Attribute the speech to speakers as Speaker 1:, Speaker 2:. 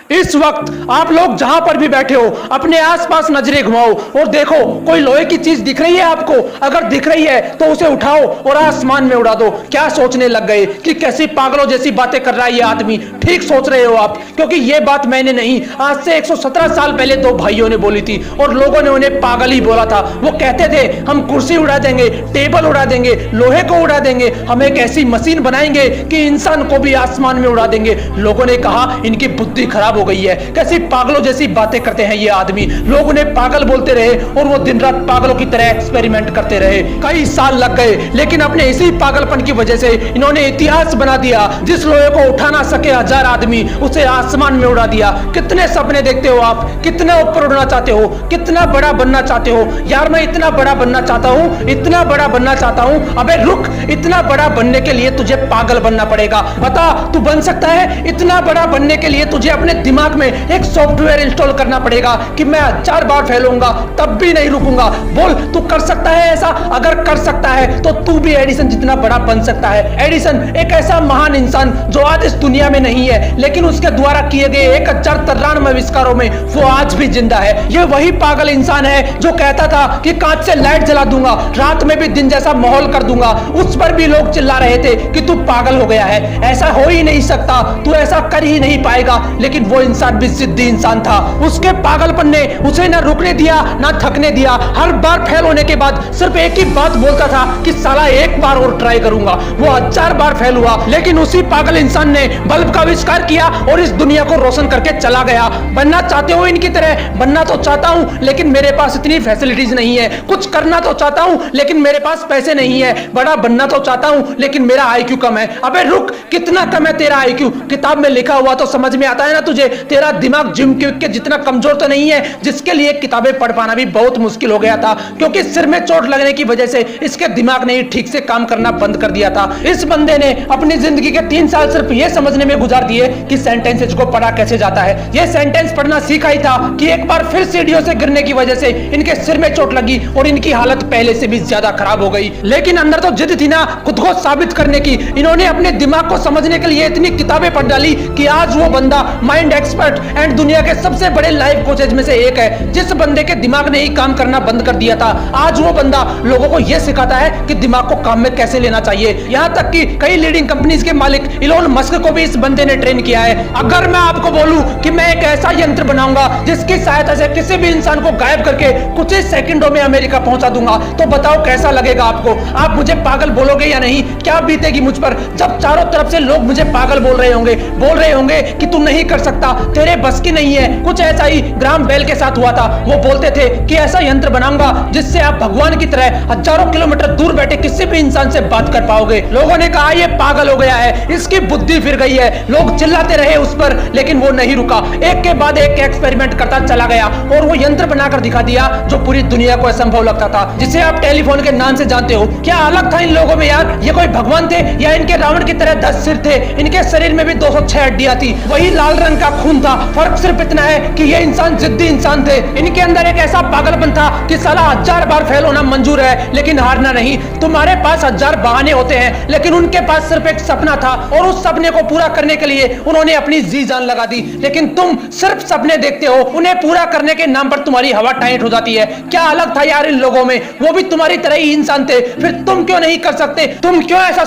Speaker 1: इस वक्त आप लोग जहां पर भी बैठे हो अपने आसपास नजरें घुमाओ और देखो कोई लोहे की चीज दिख रही है आपको। अगर दिख रही है तो उसे उठाओ और आसमान में उड़ा दो। क्या सोचने लग गए कि कैसी पागलों जैसी बातें कर रहा है ये आदमी। ठीक सोच रहे हो आप, क्योंकि ये बात मैंने नहीं, आज से 117 साल पहले दो भाइयों ने बोली थी और लोगों ने उन्हें पागल ही बोला था। वो कहते थे हम कुर्सी उड़ा देंगे, टेबल उड़ा देंगे, लोहे को उड़ा देंगे, हम एक ऐसी मशीन बनाएंगे कि इंसान को भी आसमान में उड़ा देंगे। लोगों ने कहा इनकी बुद्धि खराब हो गई है, कैसी पागलों जैसी बातें करते हैं ये आदमी। लोग उन्हें पागल बोलते रहे और वो दिन रात पागलों की तरह एक्सपेरिमेंट करते रहे। कई साल लग गए, लेकिन अपने इसी पागलपन की वजह से इन्होंने इतिहास बना दिया। जिस लोहे को उठा ना सके 1000 आदमी, उसे आसमान में उड़ा दिया। कितने सपने देखते हो आप, कितना ऊपर उड़ना चाहते हो, कितना बड़ा बनना चाहते हो। यार मैं इतना बड़ा बनना चाहता हूँ, इतना बड़ा बनना चाहता हूँ। अबे रुक, इतना बड़ा बनने के लिए तुझे पागल बनना पड़ेगा। बता तू बन सकता है? इतना बड़ा बनने के लिए तुझे अपने दिमाग में एक सॉफ्टवेयर इंस्टॉल करना पड़ेगा कि मैं 1000 बार फैलूंगा तब भी नहीं रुकूंगा। बोल तू कर सकता है ऐसा? अगर कर सकता है तो तू भी एडिसन जितना बड़ा बन सकता है। एडिसन एक ऐसा महान इंसान जो आज इस दुनिया में नहीं है, लेकिन उसके द्वारा किए गए 1093 आविष्कारों में वो आज भी जिंदा है। ये वही पागल इंसान है जो कहता था कि कांच से लाइट जला दूंगा, रात में भी दिन जैसा माहौल कर दूंगा। उस पर भी लोग चिल्ला रहे थे कि तू पागल हो गया है, ऐसा हो ही नहीं सकता, तू ऐसा कर ही नहीं पाएगा। लेकिन वो इंसान भी जिद्दी इंसान था। उसके पागलपन ने उसे ना रुकने दिया ना थकने दिया। हर बार फेल होने के बाद सिर्फ एक ही बात बोलता था कि साला एक बार और ट्राई करूंगा। वो 1000 बार फेल हुआ, लेकिन उसी पागल इंसान ने बल्ब का आविष्कार किया और इस दुनिया को रोशन करके चला गया। बनना चाहते हो इनकी तरह? बनना तो चाहता हूं, लेकिन मेरे पास इतनी फैसिलिटीज नहीं है। कुछ करना तो चाहता हूं, लेकिन मेरे पास पैसे नहीं है। बड़ा बनना तो चाहता हूं, लेकिन मेरा आईक्यू कम है। अबे रुक, कितना कम है तेरा आईक्यू? किताब में लिखा हुआ तो समझ में आता है ना तुझे। तेरा दिमाग जिम के जितना कमजोर तो नहीं है, जिसके लिए किताबें पढ़ पाना भी बहुत मुश्किल हो गया था, क्योंकि सिर में चोट लगने की वजह से इसके दिमाग ने ठीक से काम करना बंद कर दिया था। इस बंदे ने अपनी जिंदगी के 3 साल सिर्फ ये समझने में गुजार दिए कि सेंटेंसेस को पढ़ा कैसे जाता है। ये सेंटेंस पढ़ना सीखा ही था कि एक बार फिर सीढ़ियों से गिरने की वजह से इनके सिर में चोट लगी और इनकी हालत पहले से भी ज्यादा खराब हो गई। लेकिन अंदर तो जिद थी ना खुद को साबित करने की। इन्होंने अपने दिमाग को समझने के लिए इतनी किताबें पढ़ डाली कि आज वो बंदा माइंड एक्सपर्ट एंड दुनिया के सबसे बड़े लाइफ कोचेज में से एक है। जिस बंदे के दिमाग ने ही काम करना बंद कर दिया था, आज वो बंदा लोगों को यह सिखाता है कि दिमाग को काम में कैसे लेना चाहिए। यहां तक कि कई लीडिंग कंपनीज के मालिक इलोन मस्क को भी इस बंदे ने ट्रेन किया है। अगर मैं आपको बोलूं कि मैं एक ऐसा यंत्र बनाऊंगा जिसकी सहायता से किसी भी इंसान को गायब करके कुछ ही सेकंडों में अमेरिका पहुंचा दूंगा, तो बताओ कैसा लगेगा आपको? आप मुझे पागल बोलोगे या नहीं? क्या बीतेगी मुझ पर जब चारों तरफ से लोग मुझे पागल बोल रहे होंगे कि तू नहीं कर सकता, तेरे बस की नहीं है। कुछ ऐसा ही ग्राहम बेल के साथ हुआ था। वो बोलते थे कि ऐसा यंत्र बनाऊंगा जिससे आप भगवान की तरह हजारों किलोमीटर दूर बैठे किसी भी इंसान से बात कर पाओगे। लोगों ने कहा ये पागल हो गया है, इसकी बुद्धि फिर गई है। लोग चिल्लाते रहे उस पर, लेकिन वो नहीं रुका। एक के बाद एक एक्सपेरिमेंट करता चला गया और वो यंत्र बनाकर दिखा दिया जो पूरी दुनिया को असंभव लगता था, जिसे आप टेलीफोन के नाम से जानते हो। क्या अलग था इन लोगों में यार? ये कोई भगवान थे या इनके रावण की तरह 10 सिर थे? इनके शरीर में भी 206 हड्डियां थी, वही लाल रंग का खून था। फर्क सिर्फ इतना है कि ये इंसान जिद्दी इंसान थे। इनके अंदर एक ऐसा पागलपन था कि साला 1000 बार फेल होना मंजूर है लेकिन हारना नहीं। तुम्हारे पास 1000 बहाने होते हैं, लेकिन उनके पास सिर्फ एक सपना था और उस सपने को पूरा करने के लिए उन्होंने अपनी जी जान लगा दी। लेकिन तुम सिर्फ सपने देखते हो, उन्हें पूरा करने के नाम पर तुम्हारी हवा टाइट हो जाती है। क्या अलग था यार इन लोगों में? वो भी तुम्हारी तरह ही इंसान थे, फिर तुम क्यों नहीं कर सकते? तुम क्यों ऐसा